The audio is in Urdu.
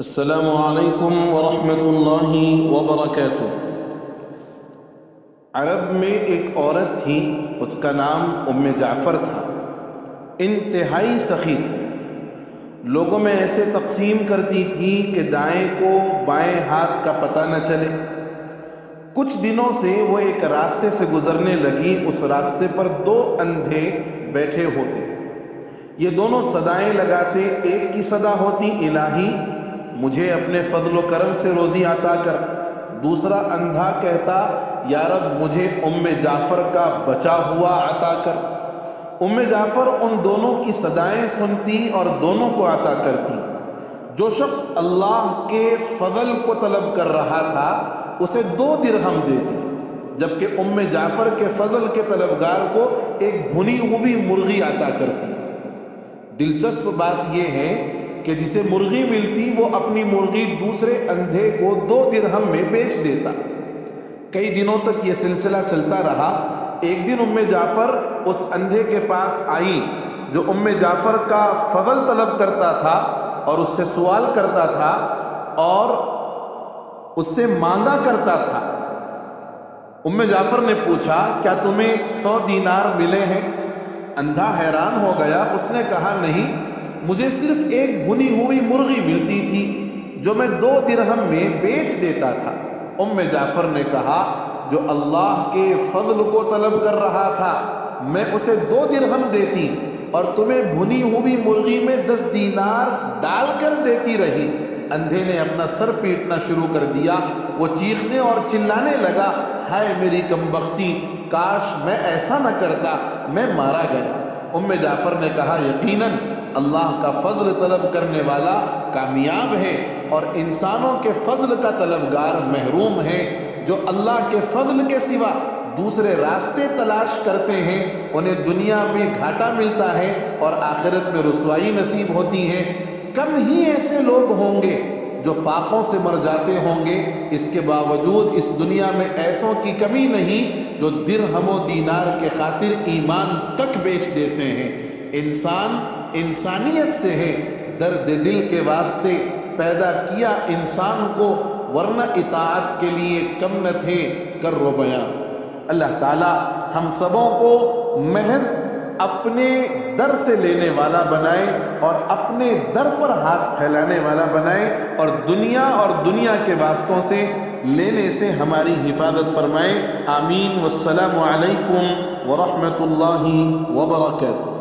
السلام علیکم ورحمۃ اللہ وبرکاتہ۔ عرب میں ایک عورت تھی، اس کا نام ام جعفر تھا۔ انتہائی سخی تھی، لوگوں میں ایسے تقسیم کرتی تھی کہ دائیں کو بائیں ہاتھ کا پتہ نہ چلے۔ کچھ دنوں سے وہ ایک راستے سے گزرنے لگی، اس راستے پر دو اندھے بیٹھے ہوتے، یہ دونوں صدائیں لگاتے۔ ایک کی صدا ہوتی الہی مجھے اپنے فضل و کرم سے روزی عطا کر، دوسرا اندھا کہتا یا رب مجھے ام جعفر کا بچا ہوا عطا کر۔ ام جعفر ان دونوں کی صدائیں سنتی اور دونوں کو عطا کرتی۔ جو شخص اللہ کے فضل کو طلب کر رہا تھا اسے 2 درہم دیتی، جبکہ ام جعفر کے فضل کے طلبگار کو ایک بھنی ہوئی مرغی عطا کرتی۔ دلچسپ بات یہ ہے کہ جسے مرغی ملتی وہ اپنی مرغی دوسرے اندھے کو 2 درہم میں بیچ دیتا۔ کئی دنوں تک یہ سلسلہ چلتا رہا۔ ایک دن ام جعفر اس اندھے کے پاس آئی جو ام جعفر کا فضل طلب کرتا تھا اور اس سے سوال کرتا تھا اور اس سے مانگا کرتا تھا۔ ام جعفر نے پوچھا کیا تمہیں 100 دینار ملے ہیں؟ اندھا حیران ہو گیا، اس نے کہا نہیں، مجھے صرف ایک بھنی ہوئی مرغی ملتی تھی جو میں 2 درہم میں بیچ دیتا تھا۔ ام جعفر نے کہا جو اللہ کے فضل کو طلب کر رہا تھا میں اسے 2 درہم دیتی اور تمہیں بھنی ہوئی مرغی میں 10 دینار ڈال کر دیتی رہی۔ اندھے نے اپنا سر پیٹنا شروع کر دیا، وہ چیخنے اور چلانے لگا، ہائے میری کمبختی، کاش میں ایسا نہ کرتا، میں مارا گیا۔ ام جعفر نے کہا یقیناً اللہ کا فضل طلب کرنے والا کامیاب ہے اور انسانوں کے فضل کا طلبگار محروم ہے۔ جو اللہ کے فضل کے سوا دوسرے راستے تلاش کرتے ہیں انہیں دنیا میں گھاٹا ملتا ہے اور آخرت میں رسوائی نصیب ہوتی ہے۔ کم ہی ایسے لوگ ہوں گے جو فاقوں سے مر جاتے ہوں گے، اس کے باوجود اس دنیا میں ایسوں کی کمی نہیں جو درہم و دینار کے خاطر ایمان تک بیچ دیتے ہیں۔ انسان انسانیت سے ہے، درد دل کے واسطے پیدا کیا انسان کو، ورنہ اطاعت کے لیے کم نہ تھے کر و بیاں۔ اللہ تعالی ہم سبوں کو محض اپنے در سے لینے والا بنائے اور اپنے در پر ہاتھ پھیلانے والا بنائے اور دنیا کے واسطوں سے لینے سے ہماری حفاظت فرمائے۔ آمین۔ والسلام علیکم ورحمۃ اللہ وبرکاتہ۔